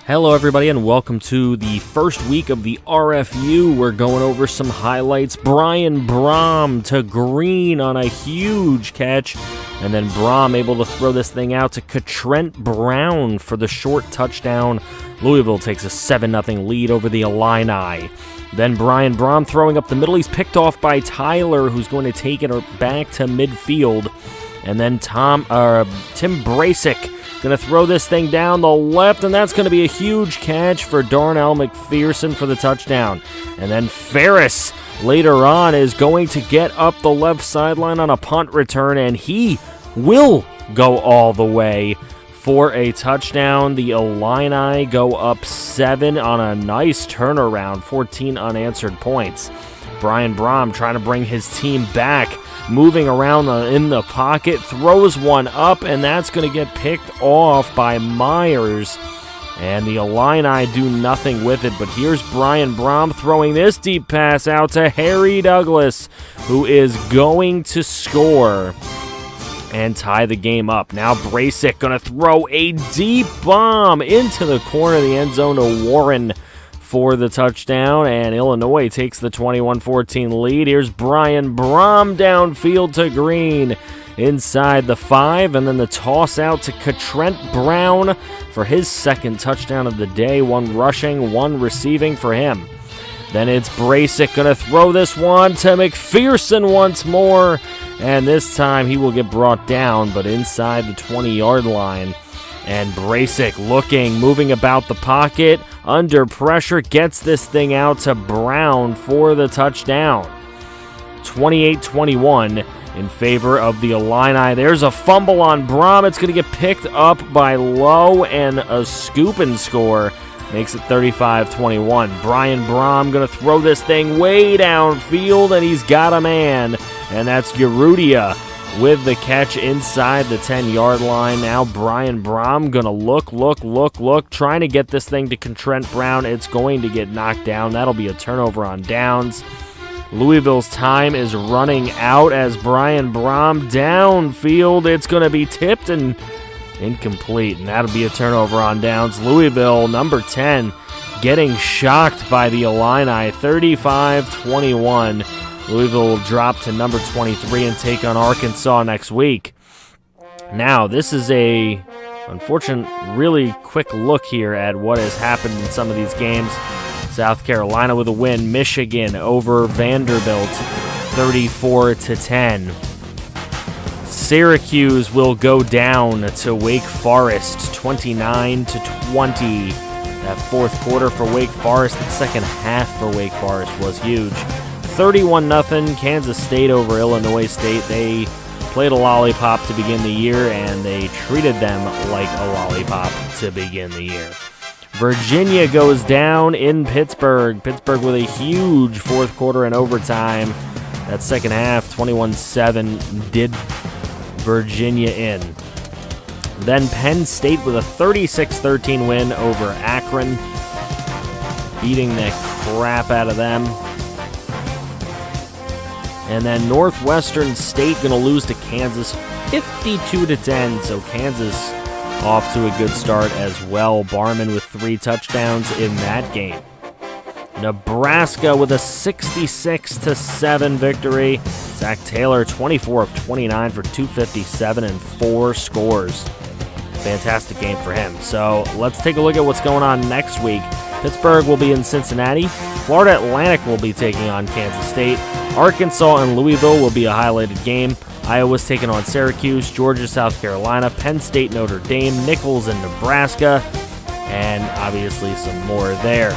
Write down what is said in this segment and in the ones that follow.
Hello everybody and welcome to the first week of the RFU. We're going over some highlights. Brian Brohm to Green on a huge catch. And then Brohm able to throw this thing out to Trent Brown for the short touchdown. Louisville takes a 7-0 lead over the Illini. Then Brian Brohm throwing up the middle. He's picked off by Tyler, who's going to take it back to midfield. And then Tim Brasic going to throw this thing down the left, and that's going to be a huge catch for Darnell McPherson for the touchdown. And then Ferris later on is going to get up the left sideline on a punt return, and he will go all the way for a touchdown. The Illini go up 7 on a nice turnaround, 14 unanswered points. Brian Brohm trying to bring his team back, moving around in the pocket, throws one up, and that's going to get picked off by Myers. And the Illini do nothing with it, but here's Brian Brohm throwing this deep pass out to Harry Douglas, who is going to score and tie the game up. Now Brasic going to throw a deep bomb into the corner of the end zone to Warren for the touchdown, and Illinois takes the 21-14 lead. Here's Brian Brohm downfield to Green inside the 5, and then the toss out to Trent Brown for his second touchdown of the day, 1 rushing, 1 receiving for him. Then it's Brasic going to throw this one to McPherson once more, and this time he will get brought down, but inside the 20-yard line. And Brasic moving about the pocket, under pressure, gets this thing out to Brown for the touchdown. 28-21 in favor of the Illini. There's a fumble on Brohm. It's going to get picked up by Lowe, and a scoop and score makes it 35-21. Brian Brohm going to throw this thing way downfield, and he's got a man, and that's Urrutia with the catch inside the 10-yard line. Now Brian Brohm going to look, trying to get this thing to Trent Brown. It's going to get knocked down. That'll be a turnover on downs. Louisville's time is running out as Brian Brohm downfield. It's going to be tipped and incomplete, and that'll be a turnover on downs. Louisville, number 10, getting shocked by the Illini, 35-21. Louisville will drop to number 23 and take on Arkansas next week. Now, this is a unfortunate, really quick look here at what has happened in some of these games. South Carolina with a win. Michigan over Vanderbilt, 34-10. Syracuse will go down to Wake Forest, 29-20. That fourth quarter for Wake Forest, the second half for Wake Forest was huge. 31-0 Kansas State over Illinois State. They played a lollipop to begin the year, and they treated them like a lollipop to begin the year. Virginia goes down in Pittsburgh. Pittsburgh with a huge fourth quarter and overtime. That second half, 21-7, did Virginia in. Then Penn State with a 36-13 win over Akron, beating the crap out of them. And then Northwestern State going to lose to Kansas 52-10. So Kansas off to a good start as well. Barman with 3 touchdowns in that game. Nebraska with a 66-7 victory. Zach Taylor 24 of 29 for 257 and 4 scores. Fantastic game for him. So let's take a look at what's going on next week. Pittsburgh will be in Cincinnati. Florida Atlantic will be taking on Kansas State. Arkansas and Louisville will be a highlighted game. Iowa's taking on Syracuse, Georgia, South Carolina, Penn State, Notre Dame, Nichols, and Nebraska, and obviously some more there.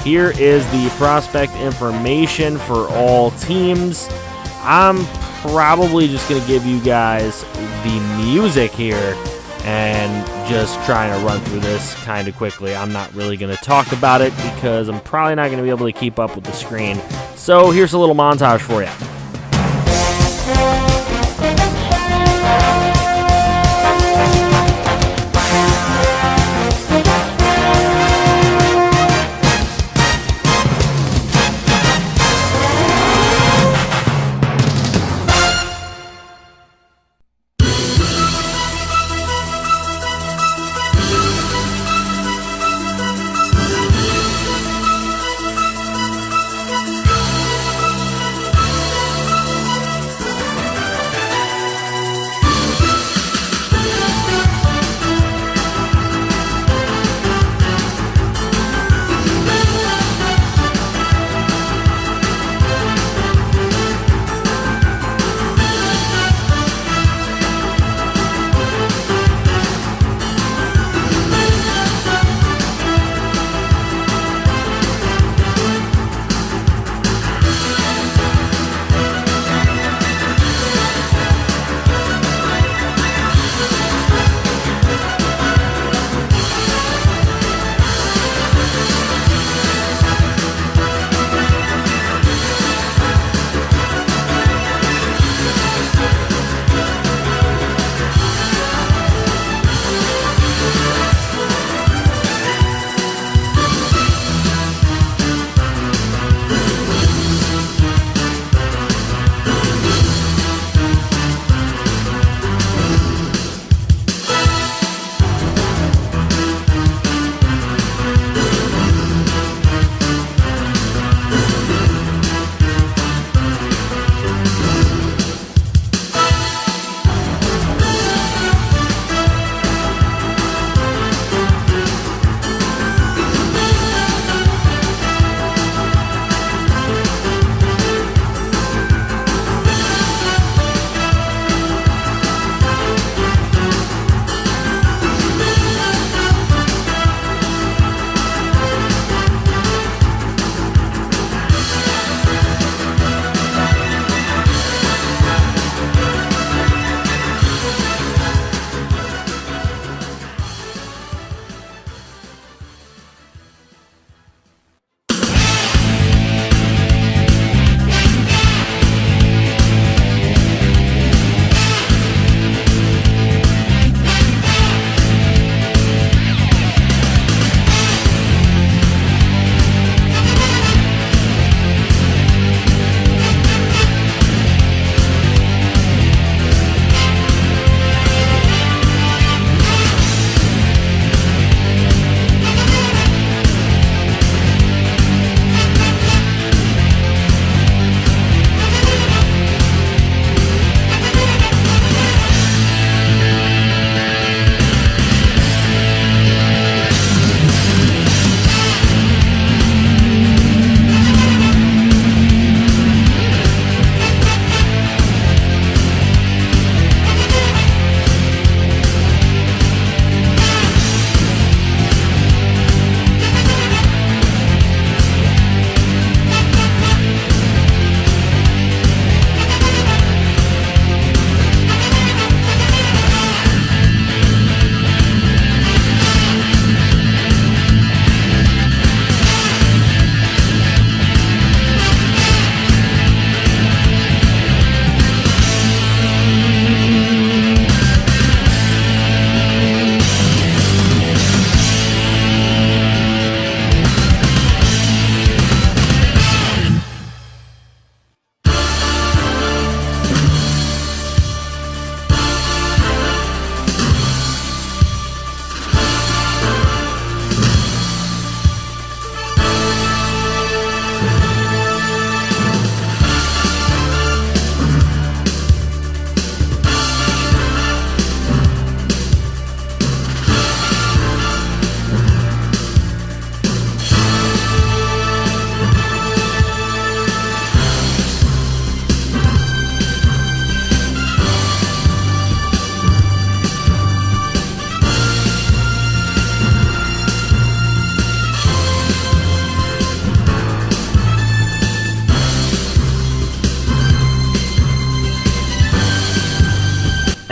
Here is the prospect information for all teams. I'm probably just going to give you guys the music here and just trying to run through this kind of quickly. I'm not really going to talk about it because I'm probably not going to be able to keep up with the screen. So here's a little montage for you.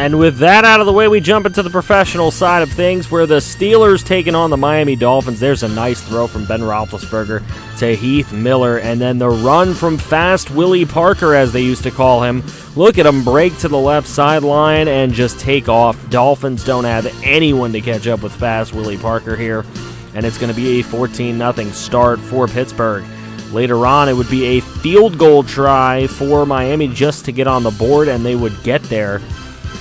And with that out of the way, we jump into the professional side of things where the Steelers taking on the Miami Dolphins. There's a nice throw from Ben Roethlisberger to Heath Miller, and then the run from Fast Willie Parker, as they used to call him. Look at him break to the left sideline and just take off. Dolphins don't have anyone to catch up with Fast Willie Parker here, and it's going to be a 14-0 start for Pittsburgh. Later on, it would be a field goal try for Miami just to get on the board, and they would get there.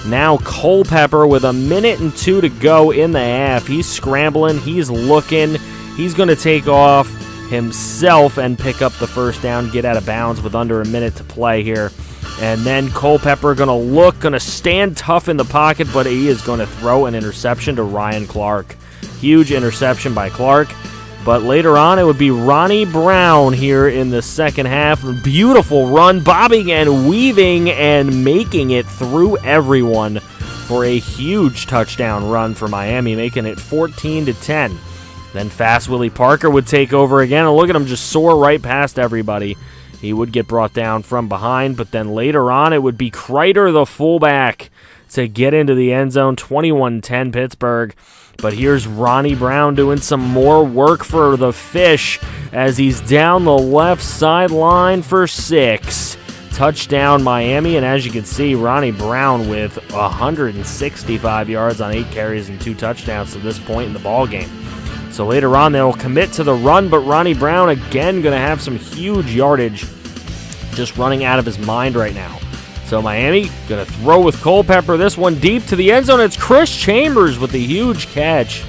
Now Culpepper with 1.2 minutes to go in the half. He's scrambling. He's looking. He's going to take off himself and pick up the first down, get out of bounds with under 1 minute to play here. And then Culpepper going to stand tough in the pocket, but he is going to throw an interception to Ryan Clark. Huge interception by Clark. But later on, it would be Ronnie Brown here in the second half. Beautiful run, bobbing and weaving and making it through everyone for a huge touchdown run for Miami, making it 14-10. Then Fast Willie Parker would take over again, and look at him just soar right past everybody. He would get brought down from behind, but then later on, it would be Kreider, the fullback, to get into the end zone, 21-10 Pittsburgh. But here's Ronnie Brown doing some more work for the Fish as he's down the left sideline for 6. Touchdown Miami, and as you can see, Ronnie Brown with 165 yards on 8 carries and 2 touchdowns to this point in the ballgame. So later on, they'll commit to the run, but Ronnie Brown again going to have some huge yardage, just running out of his mind right now. So Miami going to throw with Culpepper. This one deep to the end zone. It's Chris Chambers with the huge catch.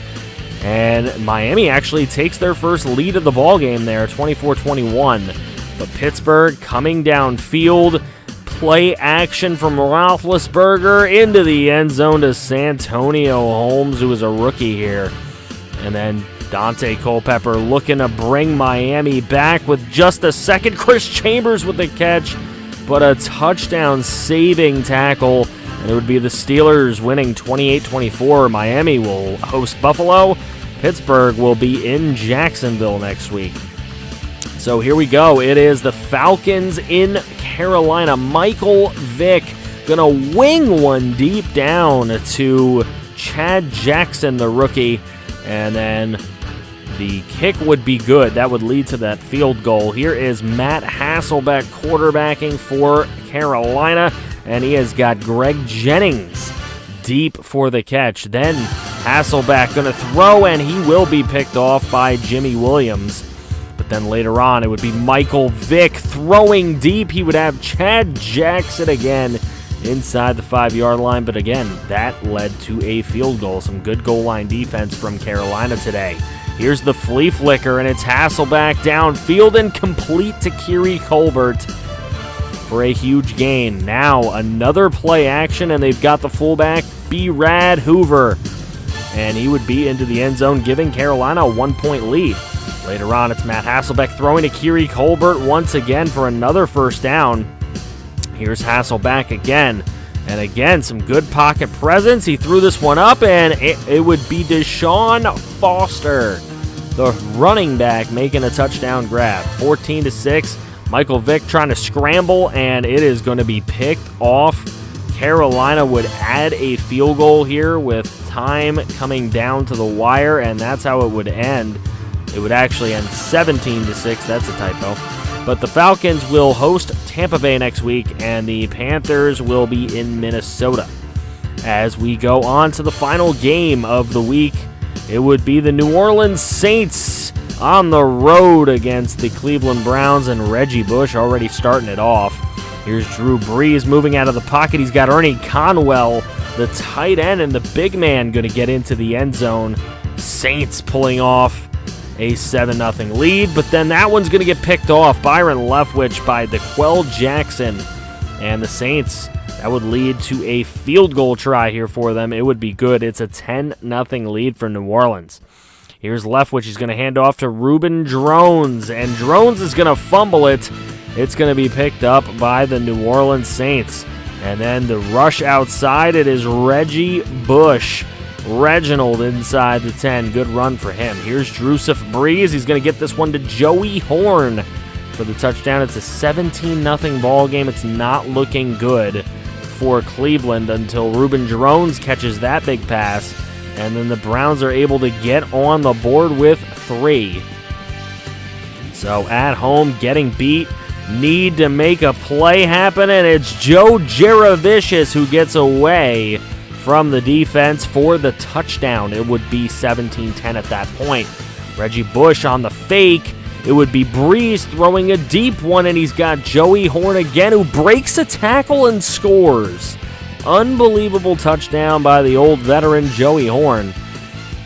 And Miami actually takes their first lead of the ballgame there, 24-21. But Pittsburgh coming downfield. Play action from Roethlisberger into the end zone to Santonio Holmes, who is a rookie here. And then Dante Culpepper looking to bring Miami back with just a second. Chris Chambers with the catch. But a touchdown-saving tackle, and it would be the Steelers winning 28-24. Miami will host Buffalo. Pittsburgh will be in Jacksonville next week. So here we go. It is the Falcons in Carolina. Michael Vick going to wing one deep down to Chad Jackson, the rookie, and then the kick would be good. That would lead to that field goal. Here is Matt Hasselbeck quarterbacking for Carolina, and he has got Greg Jennings deep for the catch. Then Hasselbeck going to throw, and he will be picked off by Jimmy Williams. But then later on, it would be Michael Vick throwing deep. He would have Chad Jackson again inside the 5-yard line. But again, that led to a field goal. Some good goal line defense from Carolina today. Here's the flea flicker, and it's Hasselbeck downfield and complete to Kiri Colbert for a huge gain. Now another play action, and they've got the fullback, B-Rad Hoover. And he would be into the end zone, giving Carolina a 1-point lead. Later on, it's Matt Hasselbeck throwing to Kiri Colbert once again for another first down. Here's Hasselbeck again. And again, some good pocket presence. He threw this one up, and it would be Deshaun Foster, the running back, making a touchdown grab. 14-6. Michael Vick trying to scramble, and it is going to be picked off. Carolina would add a field goal here with time coming down to the wire, and that's how it would end. It would actually end 17-6. That's a typo. But the Falcons will host Tampa Bay next week, and the Panthers will be in Minnesota. As we go on to the final game of the week, it would be the New Orleans Saints on the road against the Cleveland Browns, and Reggie Bush already starting it off. Here's Drew Brees moving out of the pocket. He's got Ernie Conwell, the tight end, and the big man going to get into the end zone. Saints pulling off a 7-0 lead, but then that one's going to get picked off. Byron Leftwich by DeQuell Jackson, and the Saints, that would lead to a field goal try here for them. It would be good. It's a 10-0 lead for New Orleans. Here's Leftwich. He's going to hand off to Reuben Drones, and Drones is going to fumble it. It's going to be picked up by the New Orleans Saints. And then the rush outside, it is Reggie Bush. Reginald inside the 10. Good run for him. Here's Drusif Breeze. He's going to get this one to Joey Horn for the touchdown. It's a 17-0 ball game. It's not looking good for Cleveland until Reuben Jones catches that big pass, and then the Browns are able to get on the board with 3. So at home, getting beat, need to make a play happen, and it's Joe Jaravicius who gets away from the defense for the touchdown. It would be 17-10 at that point. Reggie Bush on the fake. It would be Breeze throwing a deep one, and he's got Joey Horn again, who breaks a tackle and scores. Unbelievable touchdown by the old veteran Joey Horn.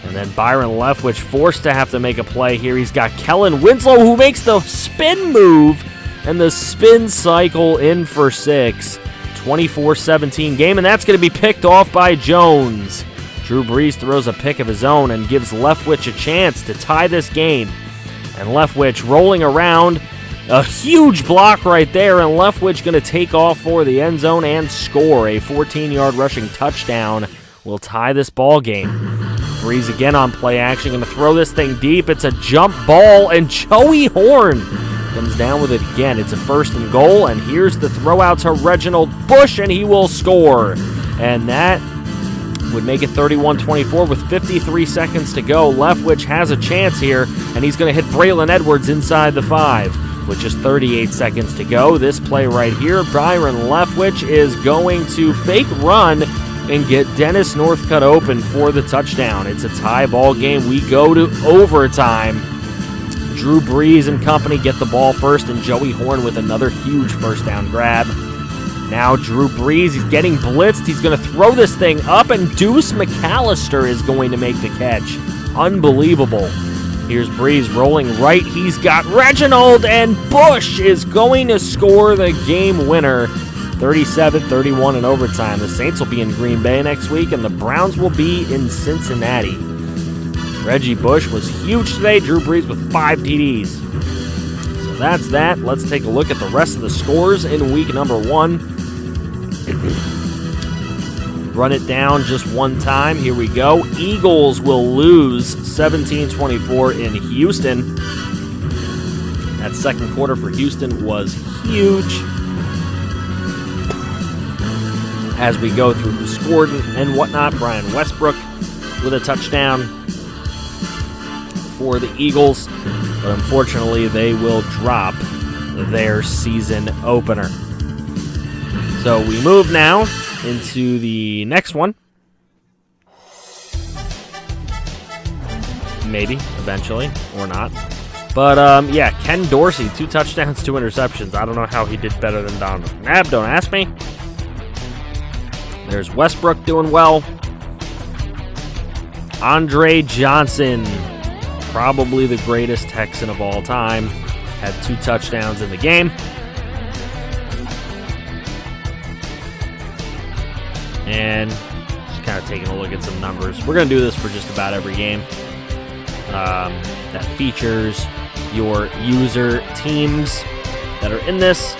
And then Byron Leftwich forced to have to make a play here. He's got Kellen Winslow, who makes the spin move, and the spin cycle in for 6. 24-17 game, and that's going to be picked off by Jones. Drew Brees throws a pick of his own and gives Leftwich a chance to tie this game. And Leftwich rolling around, a huge block right there, and Leftwich going to take off for the end zone and score. A 14-yard rushing touchdown will tie this ball game. Brees again on play action, going to throw this thing deep. It's a jump ball, and Joey Horn comes down with it again. It's a 1st and goal, and here's the throw out to Reginald Bush, and he will score. And that would make it 31-24 with 53 seconds to go. Leftwich has a chance here, and he's going to hit Braylon Edwards inside the 5 with just 38 seconds to go. This play right here, Byron Leftwich is going to fake run and get Dennis Northcutt open for the touchdown. It's a tie ball game. We go to overtime. Drew Brees and company get the ball first, and Joey Horn with another huge first down grab. Now Drew Brees, he's getting blitzed. He's going to throw this thing up, and Deuce McAllister is going to make the catch. Unbelievable. Here's Brees rolling right. He's got Reginald, and Bush is going to score the game winner. 37-31 in overtime. The Saints will be in Green Bay next week, and the Browns will be in Cincinnati. Reggie Bush was huge today. Drew Brees with 5 TDs. So that's that. Let's take a look at the rest of the scores in week number 1. Run it down just one time. Here we go. Eagles will lose 17-24 in Houston. That second quarter for Houston was huge. As we go through who scored and whatnot, Brian Westbrook with a touchdown for the Eagles, but unfortunately they will drop their season opener. So we move now into the next one. Maybe, eventually, or not. But, yeah, Ken Dorsey, 2 touchdowns, 2 interceptions. I don't know how he did better than Donovan McNabb, don't ask me. There's Westbrook doing well. Andre Johnson, probably the greatest Texan of all time, had 2 touchdowns in the game. And just kind of taking a look at some numbers. We're going to do this for just about every game that features your user teams that are in this.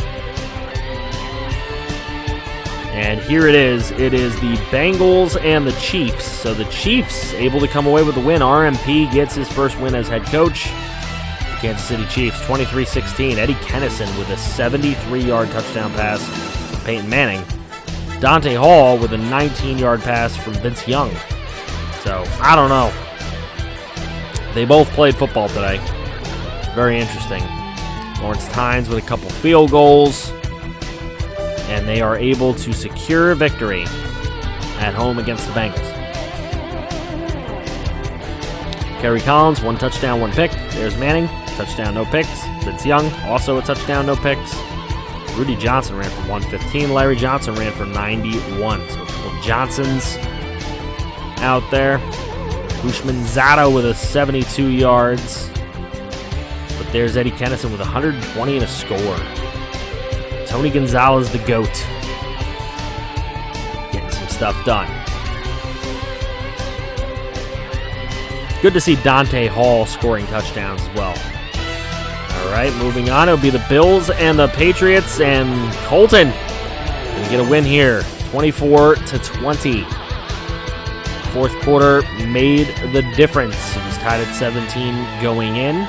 And here it is. It is the Bengals and the Chiefs. So the Chiefs able to come away with the win. RMP gets his first win as head coach. The Kansas City Chiefs, 23-16. Eddie Kennison with a 73-yard touchdown pass from Peyton Manning. Dante Hall with a 19-yard pass from Vince Young. So, I don't know. They both played football today. Very interesting. Lawrence Tynes with a couple field goals. And they are able to secure victory at home against the Bengals. Kerry Collins, 1 touchdown, 1 pick. There's Manning, touchdown, no picks. Vince Young, also a touchdown, no picks. Rudy Johnson ran for 115. Larry Johnson ran for 91. So a couple Johnsons out there. Ushman Zato with a 72 yards. But there's Eddie Kennison with 120 and a score. Tony Gonzalez, the GOAT. Getting some stuff done. Good to see Dante Hall scoring touchdowns as well. All right, moving on. It'll be the Bills and the Patriots, and Colton gonna get a win here, 24-20. Fourth quarter made the difference. It was tied at 17 going in.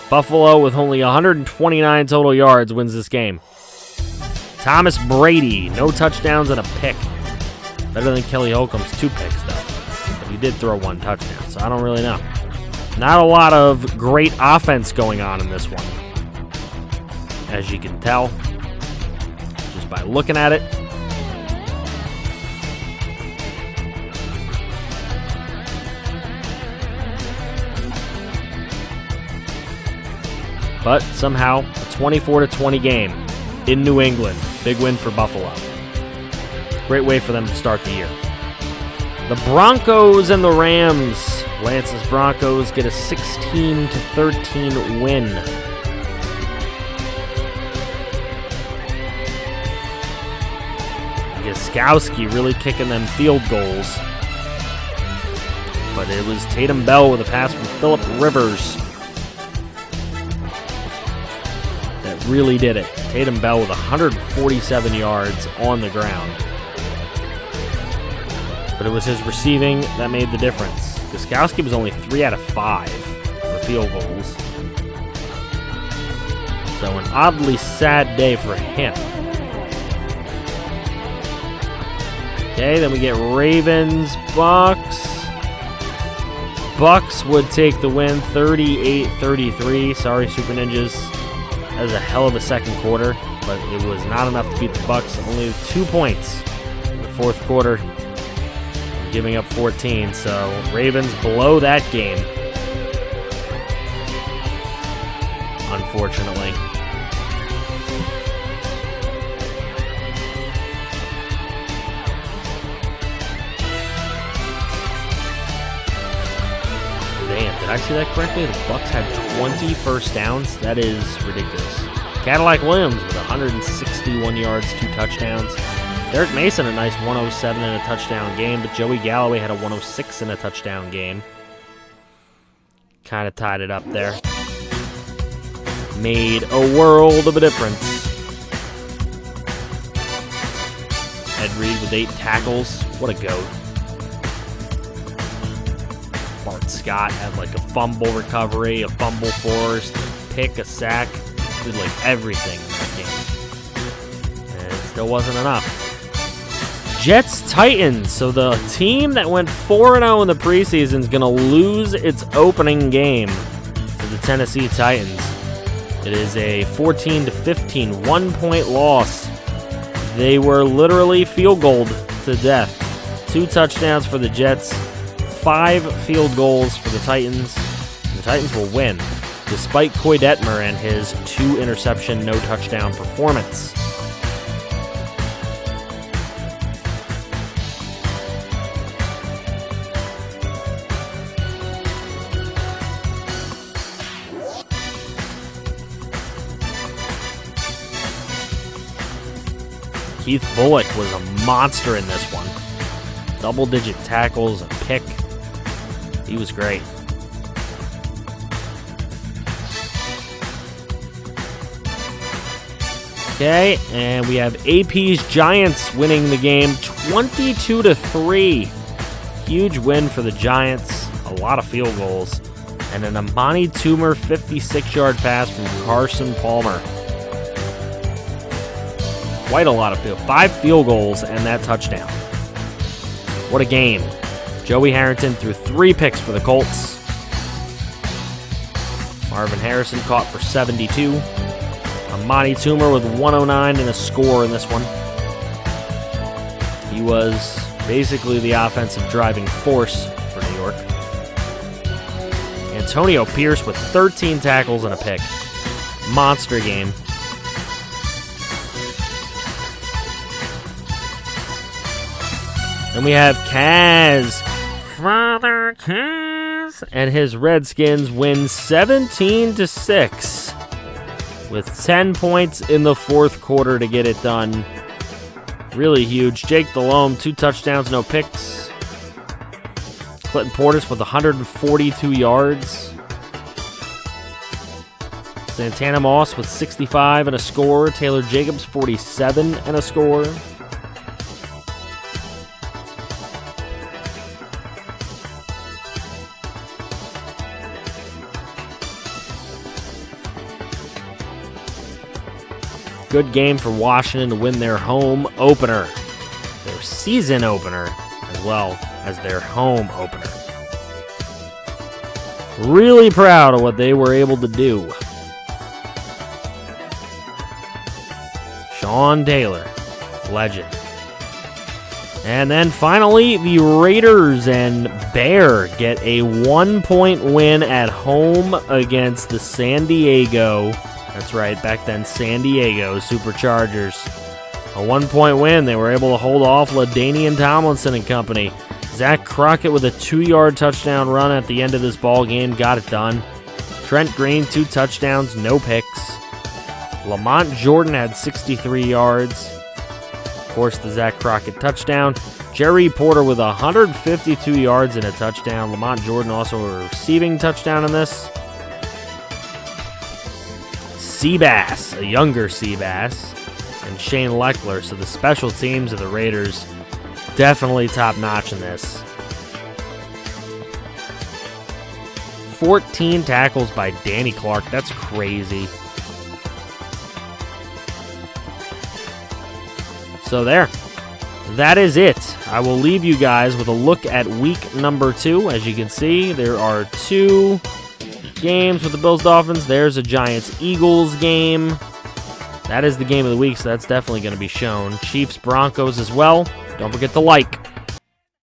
Buffalo, with only 129 total yards, wins this game. Thomas Brady, no touchdowns and a pick. Better than Kelly Holcomb's 2 picks, though. But he did throw 1 touchdown, so I don't really know. Not a lot of great offense going on in this one, as you can tell, just by looking at it. But somehow, a 24-20 game in New England. Big win for Buffalo. Great way for them to start the year. The Broncos and the Rams. Lance's Broncos get a 16-13 win. Gostkowski really kicking them field goals. But it was Tatum Bell with a pass from Phillip Rivers that really did it. Tatum Bell with 147 yards on the ground. But it was his receiving that made the difference. Gostkowski was only 3 out of 5 for field goals. So an oddly sad day for him. Okay, then we get Ravens, Bucks. Bucks would take the win 38-33. Sorry, Super Ninjas. That was a hell of a second quarter, but it was not enough to beat the Bucks. Only 2 points in the fourth quarter, giving up 14. So Ravens blow that game, unfortunately. Damn, did I see that correctly? The Bucks had 20 first downs. That is ridiculous. Cadillac Williams with 161 yards, 2 touchdowns. Derek Mason, a nice 107 and a touchdown game, but Joey Galloway had a 106 and a touchdown game. Kind of tied it up there. Made a world of a difference. Ed Reed with 8 tackles. What a goat. Bart Scott had like a fumble recovery, a fumble forced, a pick, a sack. Did like everything in that game. And it still wasn't enough. Jets-Titans. So the team that went 4-0 in the preseason is going to lose its opening game to the Tennessee Titans. It is a 14-15 1-point loss. They were literally field goaled to death. 2 touchdowns for the Jets, 5 field goals for the Titans. The Titans will win, despite Coy Detmer and his 2 interception, no touchdown performance. Keith Bullock was a monster in this one. Double-digit tackles, a pick. He was great. Okay, and we have AP's Giants winning the game 22-3. Huge win for the Giants. A lot of field goals. And an Amani Toomer 56-yard pass from Carson Palmer. Quite a lot of 5 field goals and that touchdown. What a game. Joey Harrington threw 3 picks for the Colts. Marvin Harrison caught for 72. Amani Toomer with 109 and a score in this one. He was basically the offensive driving force for New York. Antonio Pierce with 13 tackles and a pick. Monster game. And we have Kaz, Father Kaz, and his Redskins win 17-6 with 10 points in the fourth quarter to get it done. Really huge. Jake Delhomme, 2 touchdowns, no picks. Clinton Portis with 142 yards. Santana Moss with 65 and a score. Taylor Jacobs, 47 and a score. Good game for Washington to win their home opener, their season opener, as well as their home opener. Really proud of what they were able to do. Sean Taylor, legend. And then finally, the Raiders and Bear get a 1-point win at home against the San Diego. That's right, back then San Diego Superchargers. A 1-point win. They were able to hold off LaDainian Tomlinson and company. Zach Crockett with a 2-yard touchdown run at the end of this ball game got it done. Trent Green, 2 touchdowns, no picks. Lamont Jordan had 63 yards. Of course, the Zach Crockett touchdown. Jerry Porter with 152 yards and a touchdown. Lamont Jordan also a receiving touchdown in this. Seabass, a younger Seabass, and Shane Leckler. So the special teams of the Raiders definitely top-notch in this. 14 tackles by Danny Clark. That's crazy. So there. That is it. I will leave you guys with a look at week number 2. As you can see, there are 2 games with the Bills-Dolphins. There's a Giants-Eagles game. That is the game of the week, so that's definitely going to be shown. Chiefs-Broncos as well. Don't forget to like.